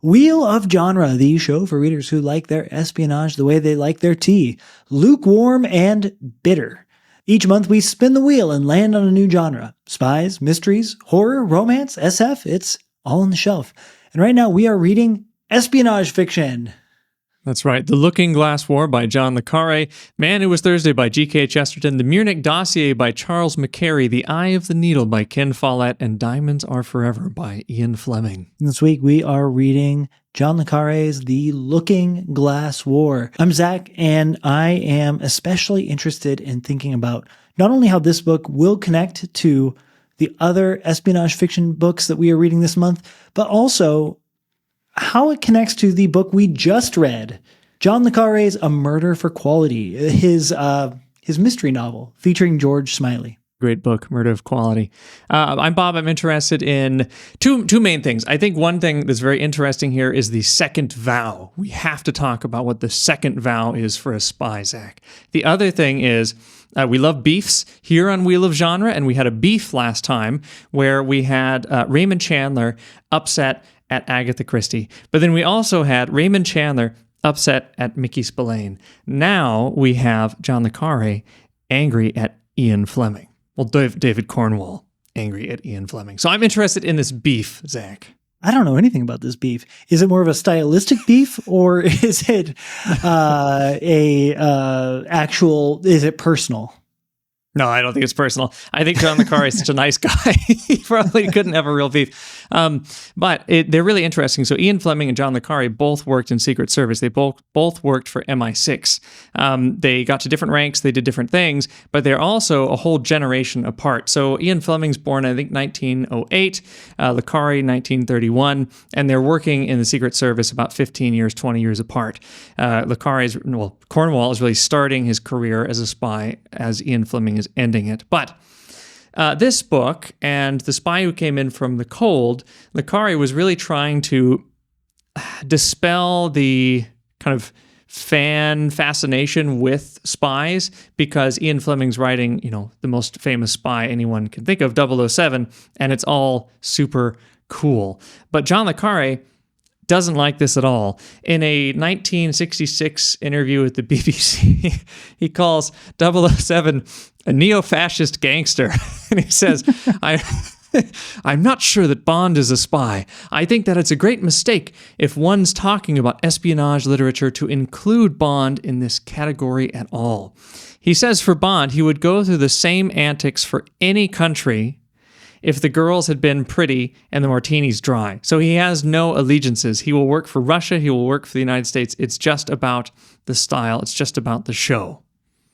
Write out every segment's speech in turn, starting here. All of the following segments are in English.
Wheel of Genre, the show for readers who like their espionage the way they like their tea, lukewarm and bitter. Each month we spin the wheel and land on a new genre. Spies, mysteries, horror, romance, SF, it's all on the shelf. And right now we are reading espionage fiction. That's right. The Looking Glass War by John le Carré, Man Who Was Thursday by G.K. Chesterton, The Munich Dossier by Charles McCary, The Eye of the Needle by Ken Follett, and Diamonds Are Forever by Ian Fleming. This week we are reading John le Carré's The Looking Glass War. I'm Zach, and I am especially interested in thinking about not only how this book will connect to the other espionage fiction books that we are reading this month, but also how it connects to the book we just read, John le Carré's A Murder for Quality, his mystery novel featuring George Smiley. Great book, Murder of Quality. I'm Bob. I'm interested in two main things. I think one thing that's very interesting here is the second vow. We have to talk about what the second vow is for a spy, Zach. The other thing is we love beefs here on Wheel of Genre, and we had a beef last time where we had Raymond Chandler upset at Agatha Christie. But then we also had Raymond Chandler upset at Mickey Spillane. Now we have John le Carré angry at Ian Fleming. Well, David Cornwall angry at Ian Fleming. So I'm interested in this beef, Zach. I don't know anything about this beef. Is it more of a stylistic beef, or is it is it personal? No, I don't think it's personal. I think John le Carré is such a nice guy. He probably couldn't have a real beef. But they're really interesting. So Ian Fleming and John le Carré both worked in Secret Service. They both worked for MI6. They got to different ranks. They did different things, but they're also a whole generation apart. So Ian Fleming's born, I think, 1908, le Carré 1931, and they're working in the Secret Service about 15 years, 20 years apart. Cornwall is really starting his career as a spy as Ian Fleming is ending it. But this book and The Spy Who Came In From the Cold, le Carré was really trying to dispel the kind of fan fascination with spies, because Ian Fleming's writing, the most famous spy anyone can think of, 007, and it's all super cool. But John le Carré doesn't like this at all. In a 1966 interview with the BBC, he calls 007 a neo-fascist gangster. And he says, I'm not sure that Bond is a spy. I think that it's a great mistake if one's talking about espionage literature to include Bond in this category at all. He says for Bond, he would go through the same antics for any country if the girls had been pretty and the martinis dry. So he has no allegiances. He will work for Russia. He will work for the United States. It's just about the style. It's just about the show.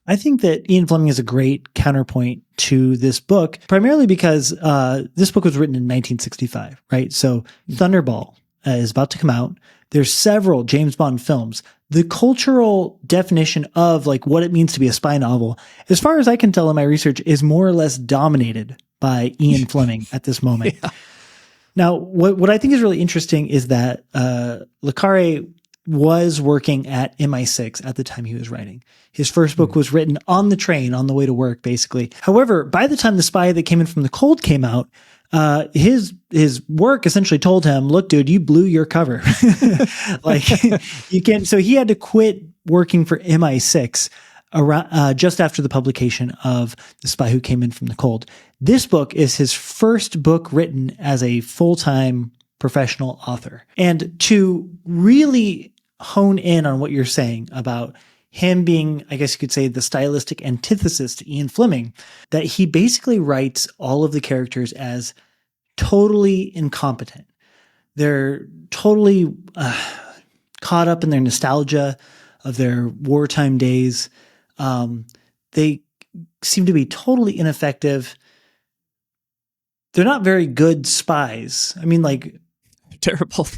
I think that Ian Fleming is a great counterpoint to this book, primarily because this book was written in 1965, right? So Thunderball is about to come out. There's several James Bond films. The cultural definition of what it means to be a spy novel, as far as I can tell in my research, is more or less dominated by Ian Fleming at this moment. Yeah. Now, what I think is really interesting is that le Carré was working at MI6 at the time he was writing. His first book was written on the train, on the way to work, basically. However, by the time The Spy That Came In From the Cold came out, his work essentially told him, look, dude, you blew your cover. You can't. So he had to quit working for MI6 around, just after the publication of The Spy Who Came In From the Cold. This book is his first book written as a full-time professional author. And to really hone in on what you're saying about him being, I guess you could say, the stylistic antithesis to Ian Fleming, that he basically writes all of the characters as totally incompetent. They're totally caught up in their nostalgia of their wartime days. They seem to be totally ineffective. They're not very good spies. I mean, terrible.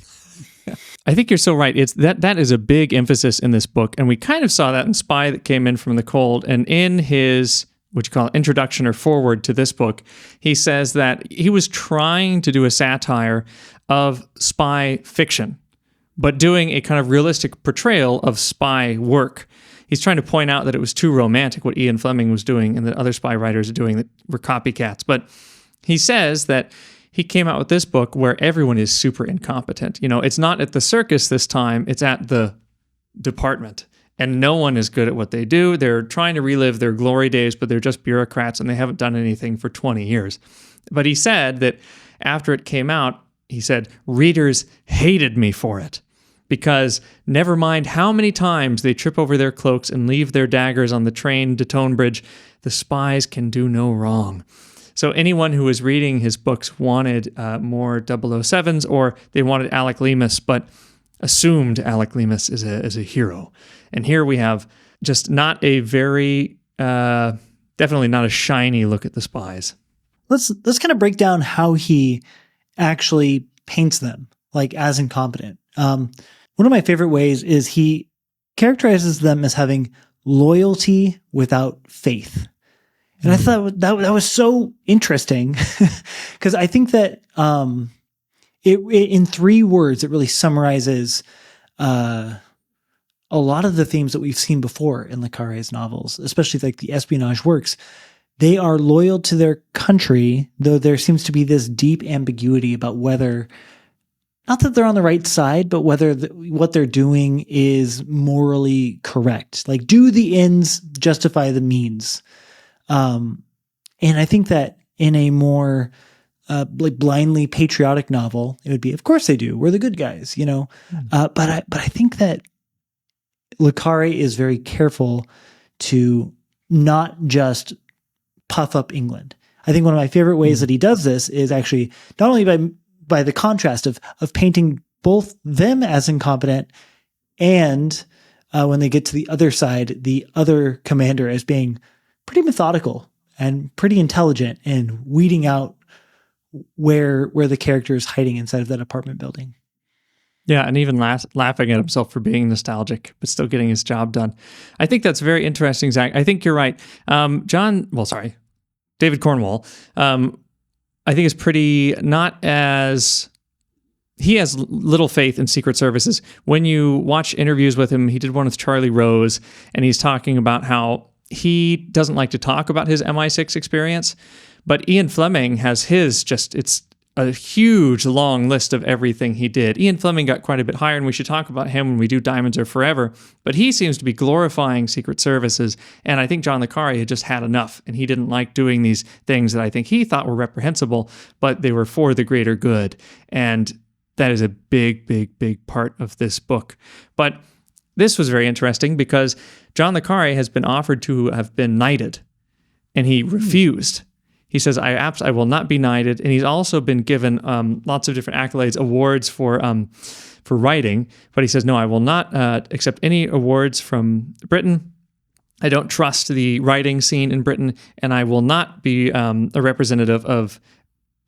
I think you're so right. It's that is a big emphasis in this book, and we kind of saw that in Spy That Came In From the Cold. And in his, what you call it, introduction or foreword to this book, he says that he was trying to do a satire of spy fiction, but doing a kind of realistic portrayal of spy work. He's trying to point out that it was too romantic what Ian Fleming was doing and that other spy writers are doing that were copycats. But he says that he came out with this book where everyone is super incompetent. It's not at the circus this time, it's at the department. And no one is good at what they do. They're trying to relive their glory days, but they're just bureaucrats and they haven't done anything for 20 years. But he said that after it came out, he said, readers hated me for it. Because never mind how many times they trip over their cloaks and leave their daggers on the train to Tonebridge, the spies can do no wrong. So anyone who was reading his books wanted more 007s, or they wanted Alec Leamas, but assumed Alec Leamas is a hero. And here we have just not a very, definitely not a shiny look at the spies. Let's kind of break down how he actually paints them, like as incompetent. One of my favorite ways is he characterizes them as having loyalty without faith. And I thought that was so interesting because I think that it in 3 words, it really summarizes a lot of the themes that we've seen before in Le Carré's novels, especially like the espionage works. They are loyal to their country, though there seems to be this deep ambiguity about whether, not that they're on the right side, but whether what they're doing is morally correct. Like, do the ends justify the means? And I think that in a more like blindly patriotic novel, it would be, of course they do. We're the good guys, But I think that Le Carré is very careful to not just puff up England. I think one of my favorite ways that he does this is actually not only by the contrast of painting both them as incompetent and when they get to the other side, the other commander as being pretty methodical and pretty intelligent in weeding out where the character is hiding inside of that apartment building. Yeah, and even laughing at himself for being nostalgic, but still getting his job done. I think that's very interesting, Zach. I think you're right. David Cornwell, I think is pretty he has little faith in secret services. When you watch interviews with him, he did one with Charlie Rose, and he's talking about how he doesn't like to talk about his MI6 experience, but Ian Fleming has it's a huge, long list of everything he did. Ian Fleming got quite a bit higher, and we should talk about him when we do Diamonds Are Forever, but he seems to be glorifying secret services, and I think John le Carré had just had enough, and he didn't like doing these things that I think he thought were reprehensible, but they were for the greater good, and that is a big, big, big part of this book. But this was very interesting because John le Carré has been offered to have been knighted, and he refused. He says, I will not be knighted. And he's also been given lots of different accolades, awards for writing. But he says, no, I will not accept any awards from Britain. I don't trust the writing scene in Britain, and I will not be a representative of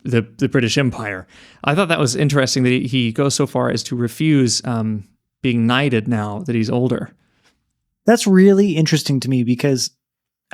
the British Empire. I thought that was interesting that he goes so far as to refuse being knighted now that he's older. That's really interesting to me because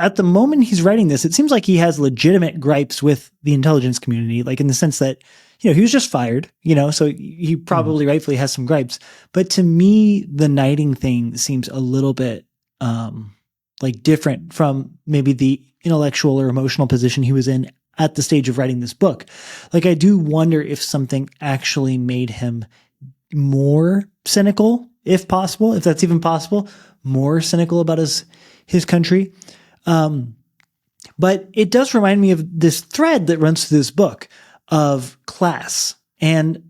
at the moment he's writing this, it seems like he has legitimate gripes with the intelligence community, like in the sense that, he was just fired, so he probably rightfully has some gripes. But to me, the knighting thing seems a little bit like different from maybe the intellectual or emotional position he was in at the stage of writing this book. Like, I do wonder if something actually made him more cynical, if possible, if that's even possible, more cynical about his country. But it does remind me of this thread that runs through this book of class. And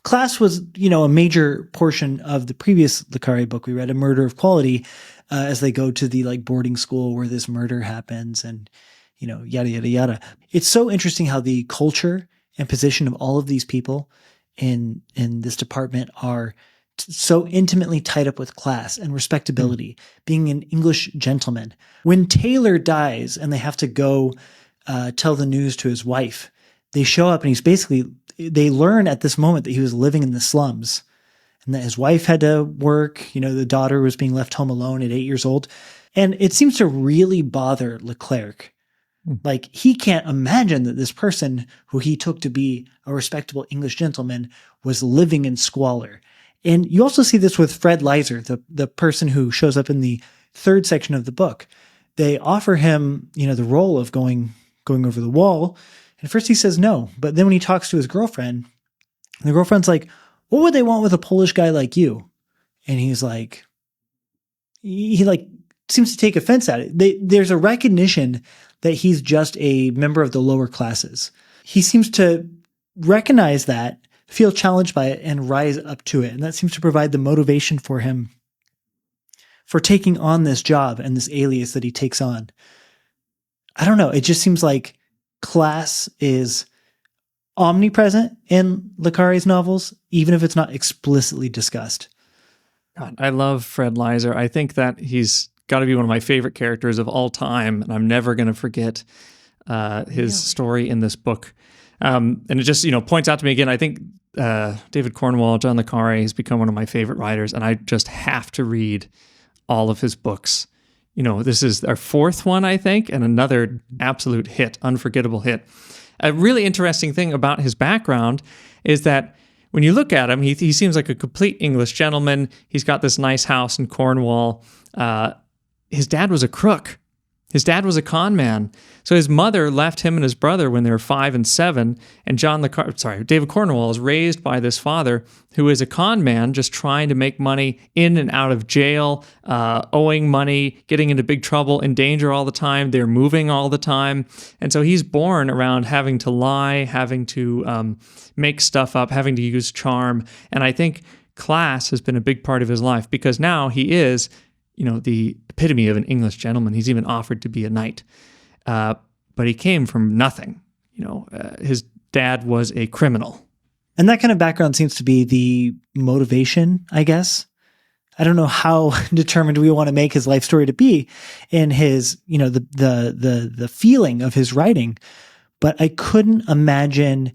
class was, a major portion of the previous Le Carré book we read, A Murder of Quality, as they go to the boarding school where this murder happens and, yada, yada, yada. It's so interesting how the culture and position of all of these people in this department are so intimately tied up with class and respectability, being an English gentleman. When Taylor dies and they have to go tell the news to his wife, they show up and they learn at this moment that he was living in the slums and that his wife had to work. The daughter was being left home alone at 8 years old. And it seems to really bother Leclerc. Like, he can't imagine that this person who he took to be a respectable English gentleman was living in squalor. And you also see this with Fred Leiser, the person who shows up in the third section of the book. They offer him, the role of going over the wall, And first he says no, but then when he talks to his girlfriend, the girlfriend's like, what would they want with a Polish guy like you? And he's like, he like seems to take offense at it. There's a recognition that he's just a member of the lower classes. He seems to recognize that, feel challenged by it, and rise up to it. And that seems to provide the motivation for him for taking on this job and this alias that he takes on. I don't know. It just seems like class is omnipresent in Le Carré's novels, even if it's not explicitly discussed. God, I love Fred Leiser. I think that he's got to be one of my favorite characters of all time, and I'm never going to forget his story in this book. And it just, points out to me again, I think David Cornwell, John Le Carré has become one of my favorite writers, and I just have to read all of his books. This is our fourth one, I think, and another absolute hit, unforgettable hit. A really interesting thing about his background is that when you look at him, he seems like a complete English gentleman. He's got this nice house in Cornwall. His dad was a crook. His dad was a con man. So his mother left him and his brother when they were 5 and 7. And David Cornwell is raised by this father who is a con man, just trying to make money in and out of jail, owing money, getting into big trouble, in danger all the time. They're moving all the time. And so he's born around having to lie, having to make stuff up, having to use charm. And I think class has been a big part of his life because now he is the epitome of an English gentleman. He's even offered to be a knight. But he came from nothing. His dad was a criminal. And that kind of background seems to be the motivation, I guess. I don't know how determined we want to make his life story to be in his, the feeling of his writing. But I couldn't imagine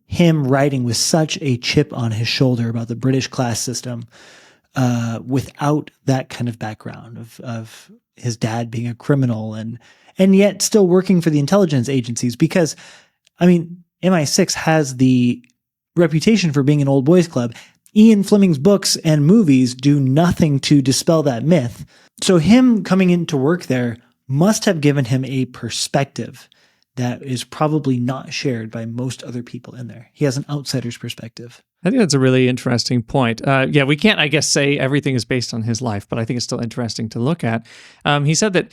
him writing with such a chip on his shoulder about the British class system without that kind of background of his dad being a criminal and yet still working for the intelligence agencies. Because, MI6 has the reputation for being an old boys club. Ian Fleming's books and movies do nothing to dispel that myth. So him coming into work there must have given him a perspective that is probably not shared by most other people in there. He has an outsider's perspective. I think that's a really interesting point. We can't, I guess, say everything is based on his life, but I think it's still interesting to look at. He said that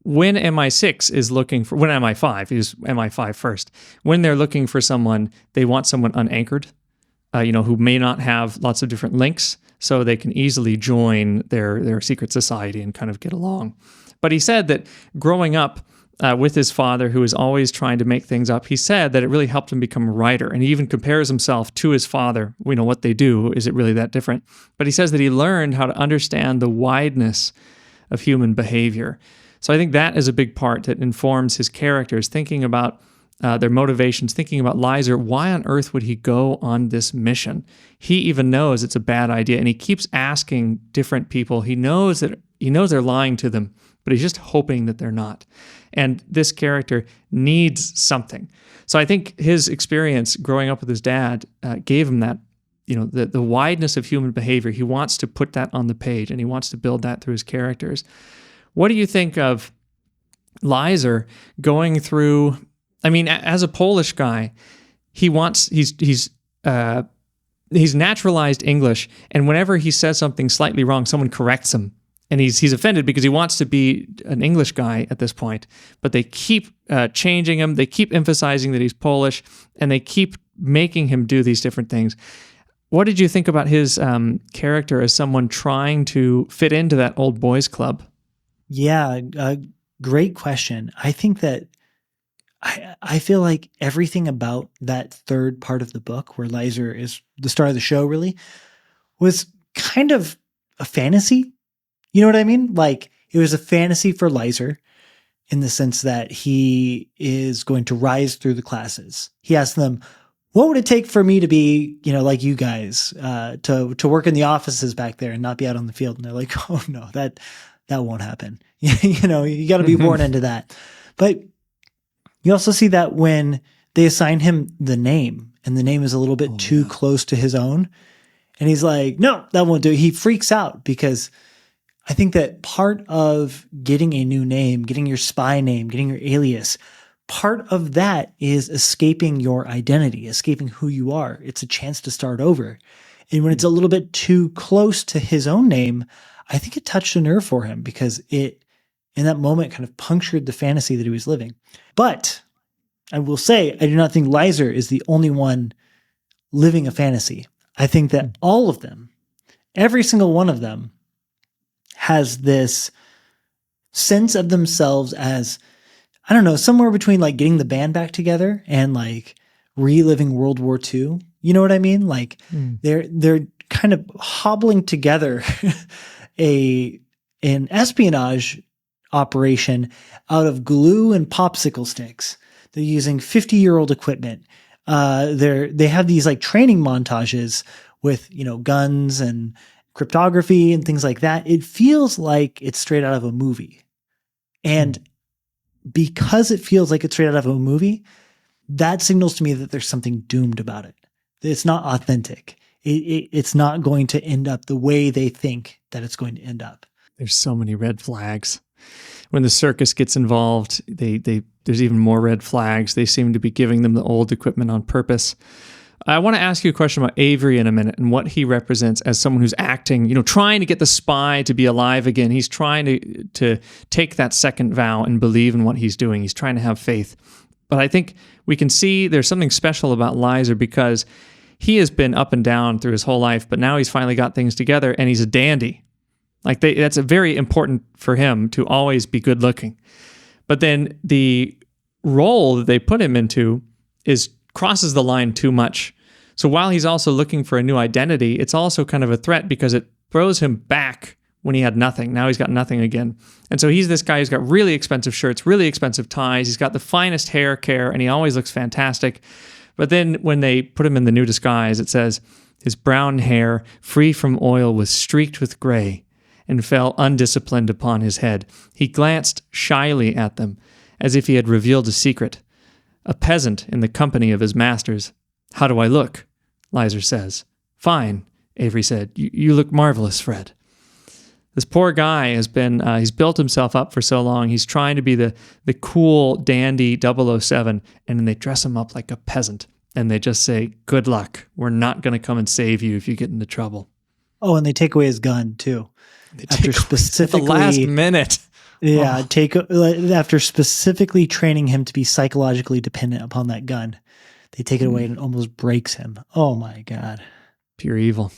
when MI6 is looking for, when MI5, he was MI5 first, when they're looking for someone, they want someone unanchored, who may not have lots of different links, so they can easily join their secret society and kind of get along. But he said that growing up with his father, who was always trying to make things up, he said that it really helped him become a writer. And he even compares himself to his father. We know what they do. Is it really that different? But he says that he learned how to understand the wideness of human behavior. So I think that is a big part that informs his characters, thinking about their motivations, thinking about Leiser. Why on earth would he go on this mission? He even knows it's a bad idea, and he keeps asking different people. He knows they're lying to them, but he's just hoping that they're not. And this character needs something. So I think his experience growing up with his dad gave him that, the wideness of human behavior. He wants to put that on the page, and he wants to build that through his characters. What do you think of Leiser going through? As a Polish guy, he's naturalized English, and whenever he says something slightly wrong, someone corrects him. And he's offended because he wants to be an English guy at this point, but they keep changing him. They keep emphasizing that he's Polish, and they keep making him do these different things. What did you think about his character as someone trying to fit into that old boys club? Yeah, great question. I think that I feel like everything about that third part of the book, where Leiser is the star of the show, really, was kind of a fantasy. You know what I mean? Like, it was a fantasy for Leiser in the sense that he is going to rise through the classes. He asked them, what would it take for me to be, like you guys, to work in the offices back there and not be out on the field? And they're like, oh no, that won't happen. You got to be born into that. But you also see that when they assign him the name, and the name is a little bit too close to his own, and he's like, no, that won't do. He freaks out because I think that part of getting a new name, getting your spy name, getting your alias, part of that is escaping your identity, escaping who you are. It's a chance to start over. And when it's a little bit too close to his own name, I think it touched a nerve for him because it, in that moment, kind of punctured the fantasy that he was living. But I will say, I do not think Lizer is the only one living a fantasy. I think that all of them, every single one of them, has this sense of themselves as, I don't know, somewhere between like getting the band back together and like reliving World War II. You know what I mean? Like they're kind of hobbling together an espionage operation out of glue and popsicle sticks. They're using 50-year-old equipment. They have these like training montages with, guns and cryptography and things like that. It feels like it's straight out of a movie. And because it feels like it's straight out of a movie, that signals to me that there's something doomed about it. It's not authentic. It's not going to end up the way they think that it's going to end up. There's so many red flags. When the circus gets involved, there's even more red flags. They seem to be giving them the old equipment on purpose. I want to ask you a question about Avery in a minute and what he represents as someone who's acting, trying to get the spy to be alive again. He's trying to take that second vow and believe in what he's doing. He's trying to have faith. But I think we can see there's something special about Lizer because he has been up and down through his whole life, but now he's finally got things together and he's a dandy. That's a very important for him to always be good looking. But then the role that they put him into crosses the line too much. So while he's also looking for a new identity, it's also kind of a threat because it throws him back when he had nothing. Now he's got nothing again. And so he's this guy who's got really expensive shirts, really expensive ties. He's got the finest hair care, and he always looks fantastic. But then when they put him in the new disguise, it says, his brown hair, free from oil, was streaked with gray and fell undisciplined upon his head. He glanced shyly at them, as if he had revealed a secret. A peasant in the company of his masters. How do I look? Lizer says. Fine, Avery said. You look marvelous, Fred. This poor guy has been, he's built himself up for so long. He's trying to be the cool, dandy 007, and then they dress him up like a peasant. And they just say, good luck. We're not going to come and save you if you get into trouble. Oh, and they take away his gun, too. After specifically at the last minute. Yeah, after specifically training him to be psychologically dependent upon that gun, they take it away and it almost breaks him. Oh my God. Pure evil.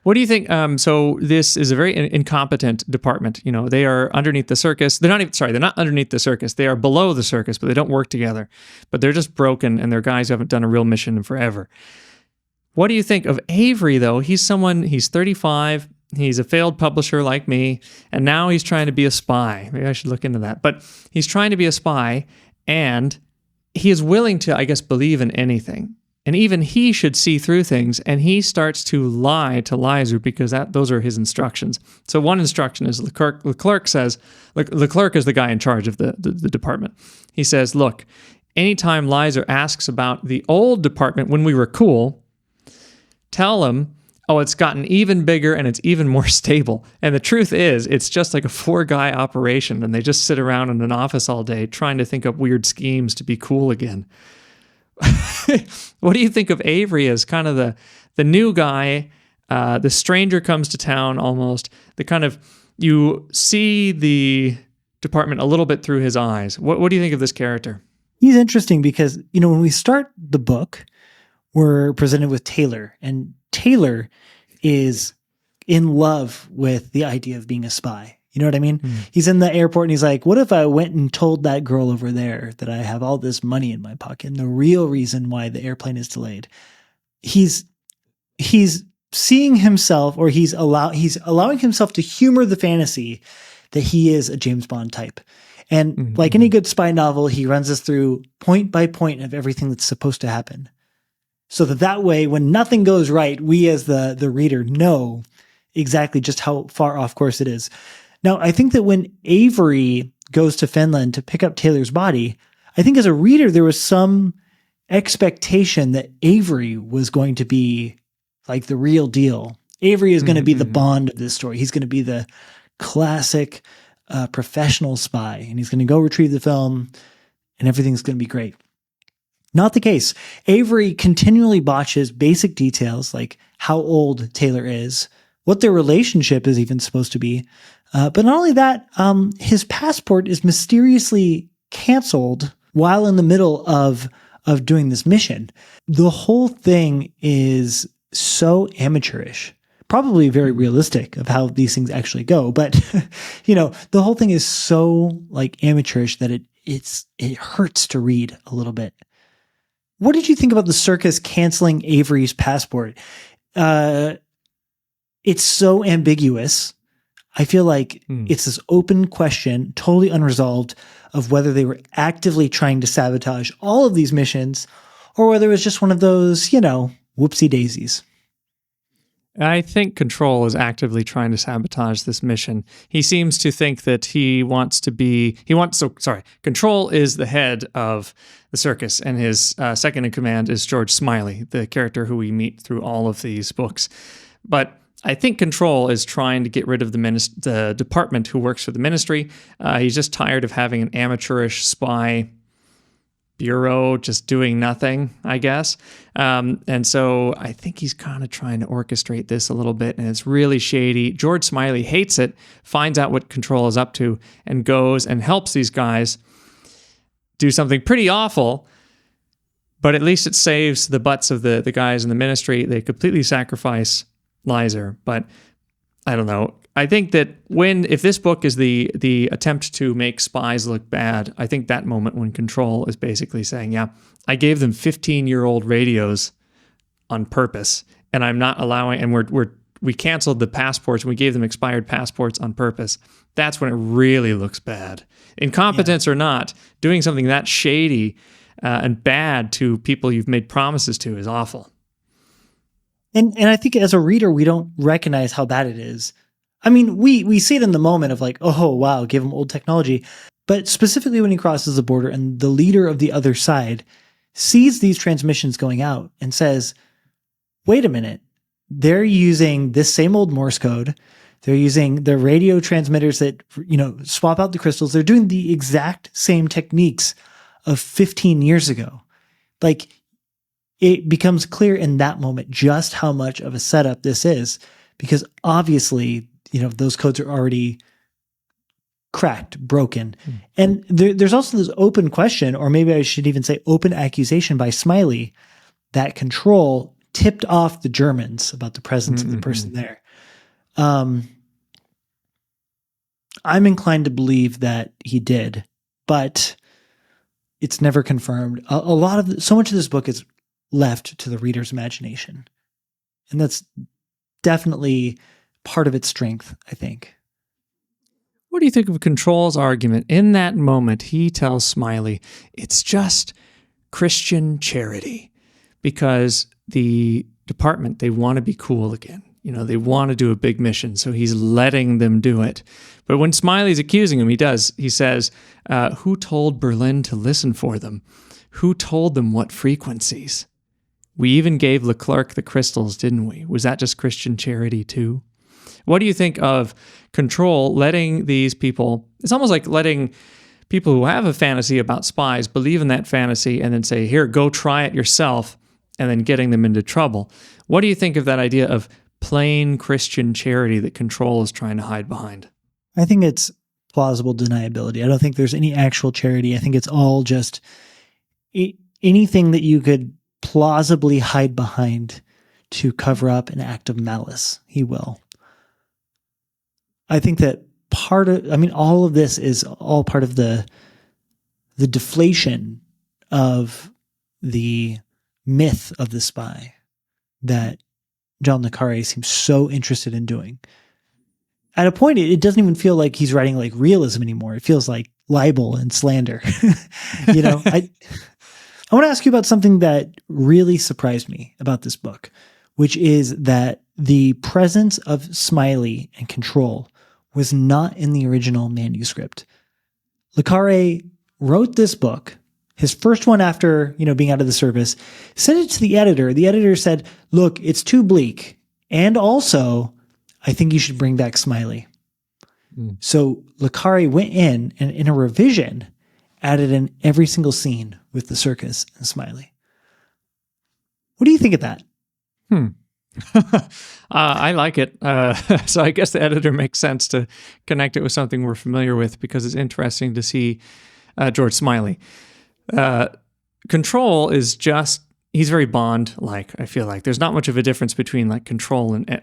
What do you think? So this is a very incompetent department. They are underneath the circus. They're not underneath the circus. They are below the circus, but they don't work together. But they're just broken, and they're guys who haven't done a real mission in forever. What do you think of Avery, though? He's 35. He's a failed publisher like me, and now he's trying to be a spy. Maybe I should look into that. But he's trying to be a spy, and he is willing to, I guess, believe in anything. And even he should see through things, and he starts to lie to Lizer because those are his instructions. So one instruction is Leclerc says, Leclerc is the guy in charge of the department. He says, look, anytime Lizer asks about the old department when we were cool, tell him, oh, it's gotten even bigger and it's even more stable. And the truth is, it's just like a 4-guy operation, and they just sit around in an office all day trying to think up weird schemes to be cool again. What do you think of Avery as kind of the new guy? The stranger comes to town almost. You see the department a little bit through his eyes. What do you think of this character? He's interesting because, when we start the book, we're presented with Taylor, and Taylor is in love with the idea of being a spy. You know what I mean? He's in the airport and he's like, what if I went and told that girl over there that I have all this money in my pocket and the real reason why the airplane is delayed? He's seeing himself, or he's allowing himself to humor the fantasy that he is a James Bond type. And like any good spy novel, he runs us through point by point of everything that's supposed to happen. So that way, when nothing goes right, we as the reader know exactly just how far off course it is. Now, I think that when Avery goes to Finland to pick up Taylor's body, I think as a reader, there was some expectation that Avery was going to be like the real deal. Avery is going to be the Bond of this story. He's going to be the classic professional spy, and he's going to go retrieve the film and everything's going to be great. Not the case. Avery continually botches basic details like how old Taylor is, what their relationship is even supposed to be. But not only that, his passport is mysteriously canceled while in the middle of doing this mission. The whole thing is so amateurish, probably very realistic of how these things actually go. But, the whole thing is so like amateurish that it hurts to read a little bit. What did you think about the circus canceling Avery's passport? It's so ambiguous. I feel like it's this open question, totally unresolved, of whether they were actively trying to sabotage all of these missions or whether it was just one of those, whoopsie daisies. I think Control is actively trying to sabotage this mission. He seems to think that Control is the head of the circus, and his second in command is George Smiley, the character who we meet through all of these books. But I think Control is trying to get rid of the department who works for the ministry. He's just tired of having an amateurish spy bureau just doing nothing, I guess. And so I think he's kind of trying to orchestrate this a little bit, and it's really shady. George Smiley hates it, finds out what Control is up to, and goes and helps these guys do something pretty awful, but at least it saves the butts of the guys in the ministry. They completely sacrifice Lizer, but I don't know. I think that if this book is the attempt to make spies look bad, I think that moment when Control is basically saying, yeah, I gave them 15-year-old radios on purpose, and I'm not allowing, and we canceled the passports, and we gave them expired passports on purpose. That's when it really looks bad. Incompetence or not, doing something that shady and bad to people you've made promises to is awful. And I think as a reader, we don't recognize how bad it is. I mean, we see it in the moment of like, oh, wow, give him old technology. But specifically when he crosses the border and the leader of the other side sees these transmissions going out and says, wait a minute, they're using this same old Morse code. They're using the radio transmitters that, swap out the crystals. They're doing the exact same techniques of 15 years ago. Like, it becomes clear in that moment just how much of a setup this is, because obviously, those codes are already cracked, broken. And there's also this open question, or maybe I should even say open accusation by Smiley, that Control tipped off the Germans about the presence of the person there. I'm inclined to believe that he did, but it's never confirmed. So much of this book is left to the reader's imagination. And that's definitely part of its strength, I think. What do you think of Control's argument? In that moment, he tells Smiley, it's just Christian charity, because the department, they want to be cool again. They want to do a big mission, so he's letting them do it. But when Smiley's accusing him, he says, who told Berlin to listen for them? Who told them what frequencies? We even gave Leclerc the crystals, didn't we? Was that just Christian charity too? What do you think of Control letting these people, it's almost like letting people who have a fantasy about spies believe in that fantasy and then say, here, go try it yourself, and then getting them into trouble. What do you think of that idea of plain Christian charity that Control is trying to hide behind? I think it's plausible deniability. I don't think there's any actual charity. I think it's all just anything that you could plausibly hide behind to cover up an act of malice. He will. I think that all of this is all part of the deflation of the myth of the spy that John le Carré seems so interested in doing. At a point, it doesn't even feel like he's writing like realism anymore. It feels like libel and slander. I want to ask you about something that really surprised me about this book, which is that the presence of Smiley and Control was not in the original manuscript. Le Carré wrote this book, his first one after, being out of the service, sent it to the editor. The editor said, look, it's too bleak. And also, I think you should bring back Smiley. So le Carré went in and in a revision added in every single scene with the circus and Smiley. What do you think of that? I like it. So I guess the editor makes sense to connect it with something we're familiar with because it's interesting to see George Smiley. Control is just, he's very Bond-like, I feel like. There's not much of a difference between like Control and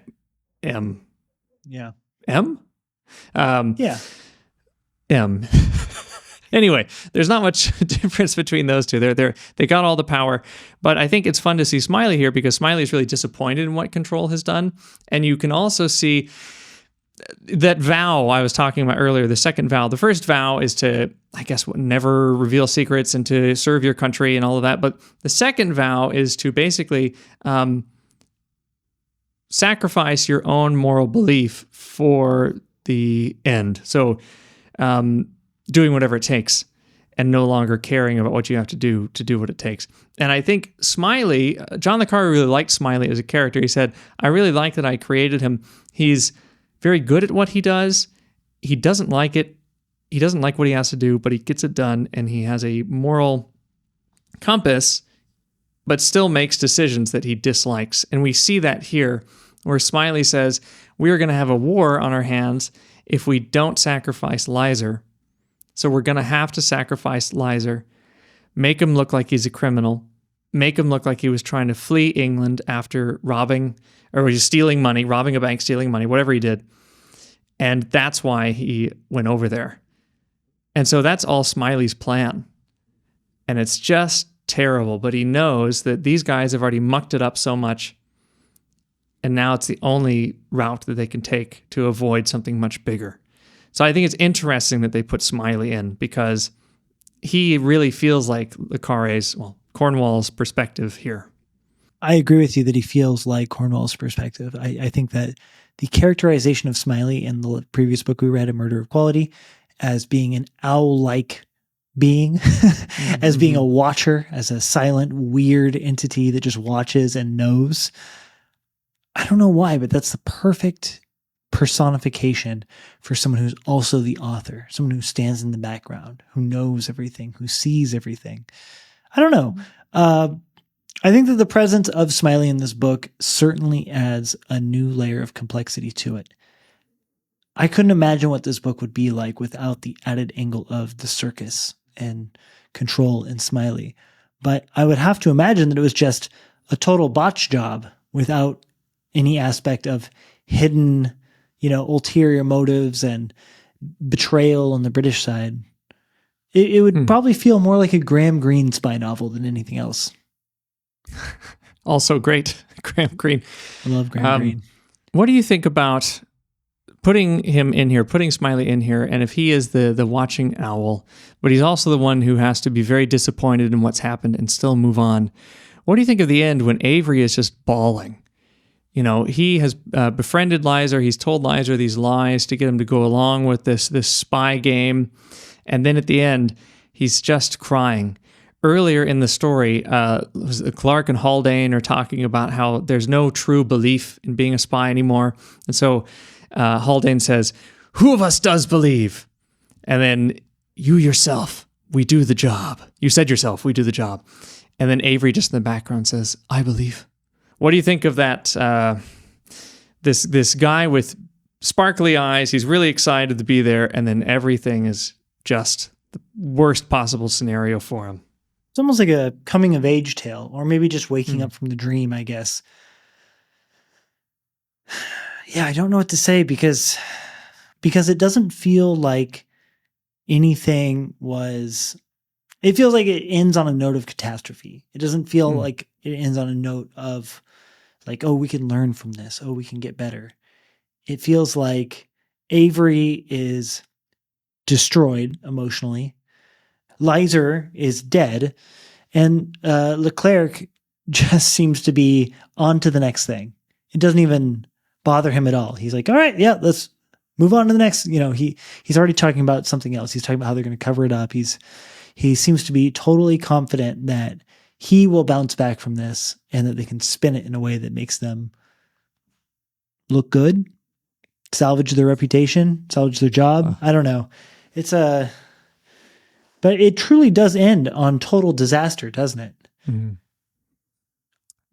M. Yeah. M? Yeah. M. Anyway, there's not much difference between those two. They got all the power, but I think it's fun to see Smiley here because Smiley is really disappointed in what Control has done, and you can also see that vow I was talking about earlier. The second vow, the first vow is to, I guess, never reveal secrets and to serve your country and all of that. But the second vow is to basically sacrifice your own moral belief for the end. So, doing whatever it takes and no longer caring about what you have to do what it takes. And I think Smiley, John le Carré really liked Smiley as a character. He said, I really like that I created him. He's very good at what he does. He doesn't like it. He doesn't like what he has to do, but he gets it done, and he has a moral compass, but still makes decisions that he dislikes. And we see that here, where Smiley says, we're going to have a war on our hands if we don't sacrifice Lizer. So we're going to have to sacrifice Lizer, make him look like he's a criminal, make him look like he was trying to flee England after robbing, or was stealing money, robbing a bank, stealing money, whatever he did. And that's why he went over there. And so that's all Smiley's plan. And it's just terrible, but he knows that these guys have already mucked it up so much, and now it's the only route that they can take to avoid something much bigger. So I think it's interesting that they put Smiley in because he really feels like le Carré's, Cornwall's perspective here. I agree with you that he feels like Cornwall's perspective. I think that the characterization of Smiley in the previous book we read, A Murder of Quality, as being an owl-like being, as being a watcher, as a silent, weird entity that just watches and knows. I don't know why, but that's the perfect personification for someone who's also the author, someone who stands in the background, who knows everything, who sees everything. I don't know. I think that the presence of Smiley in this book certainly adds a new layer of complexity to it. I couldn't imagine what this book would be like without the added angle of the circus and Control and Smiley. But I would have to imagine that it was just a total botch job without any aspect of hidden, ulterior motives and betrayal on the British side. It would probably feel more like a Graham Greene spy novel than anything else. Also great, Graham Greene. I love Graham Greene. What do you think about putting him in here, putting Smiley in here, and if he is the watching owl, but he's also the one who has to be very disappointed in what's happened and still move on. What do you think of the end when Avery is just bawling? He has befriended Lizer. He's told Lizer these lies to get him to go along with this spy game. And then at the end, he's just crying. Earlier in the story, Clark and Haldane are talking about how there's no true belief in being a spy anymore. And so Haldane says, who of us does believe? And then you yourself, we do the job. You said yourself, we do the job. And then Avery just in the background says, I believe. What do you think of that? This guy with sparkly eyes, he's really excited to be there, and then everything is just the worst possible scenario for him. It's almost like a coming of age tale, or maybe just waking up from the dream, I guess. Yeah, I don't know what to say because it doesn't feel like anything was. It feels like it ends on a note of catastrophe. It doesn't feel like it ends on a note of like, oh, we can learn from this. Oh, we can get better. It feels like Avery is destroyed emotionally. Lizer is dead. And Leclerc just seems to be on to the next thing. It doesn't even bother him at all. He's like, all right, yeah, let's move on to the next. He's already talking about something else. He's talking about how they're going to cover it up. He seems to be totally confident that he will bounce back from this and that they can spin it in a way that makes them look good, salvage their reputation, salvage their job. I don't know. It's But it truly does end on total disaster, doesn't it? Mm.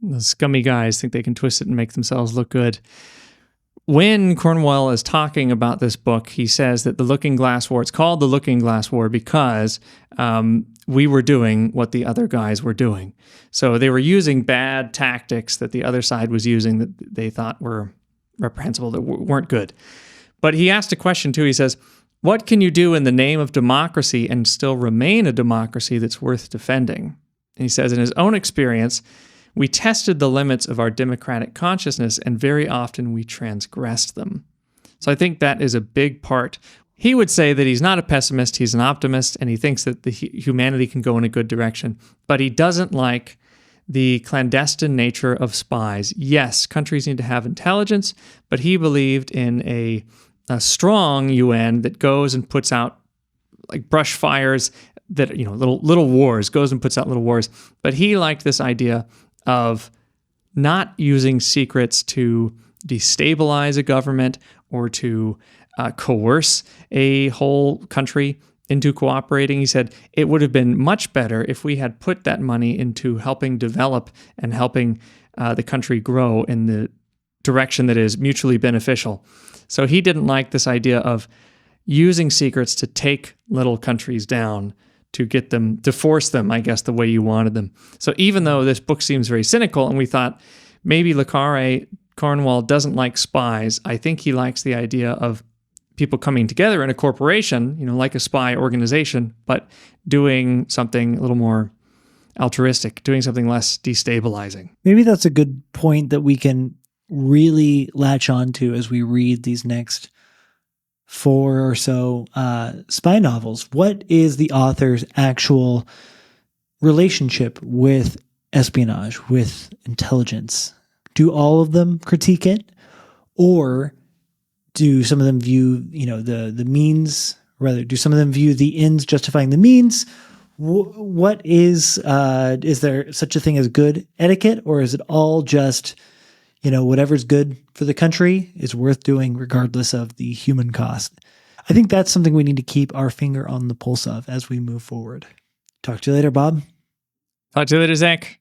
The scummy guys think they can twist it and make themselves look good. When Cornwell is talking about this book, he says that the Looking Glass War, it's called the Looking Glass War because we were doing what the other guys were doing. So they were using bad tactics that the other side was using that they thought were reprehensible, that weren't good. But he asked a question too. He says, what can you do in the name of democracy and still remain a democracy that's worth defending? And he says, in his own experience, we tested the limits of our democratic consciousness, and very often we transgressed them. So I think that is a big part. He would say that he's not a pessimist, he's an optimist, and he thinks that the humanity can go in a good direction. But he doesn't like the clandestine nature of spies. Yes, countries need to have intelligence, but he believed in a strong UN that goes and puts out like brush fires, that, you know, little wars, goes and puts out little wars. But he liked this idea of not using secrets to destabilize a government or to coerce a whole country into cooperating. He said it would have been much better if we had put that money into helping develop and helping the country grow in the direction that is mutually beneficial. So he didn't like this idea of using secrets to take little countries down, to get them, to force them, I guess, the way you wanted them. So even though this book seems very cynical, and we thought maybe Le Carré, Cornwell doesn't like spies, I think he likes the idea of people coming together in a corporation, you know, like a spy organization, but doing something a little more altruistic, doing something less destabilizing. Maybe that's a good point that we can really latch on to as we read these next 4 or so spy novels. What is the author's actual relationship with espionage, with intelligence? Do all of them critique it? Or do some of them view, you know, the means, rather, do some of them view the ends justifying the means? What is there such a thing as good etiquette, or is it all just, you know, whatever's good for the country is worth doing regardless of the human cost? I think that's something we need to keep our finger on the pulse of as we move forward. Talk to you later, Bob. Talk to you later, Zach.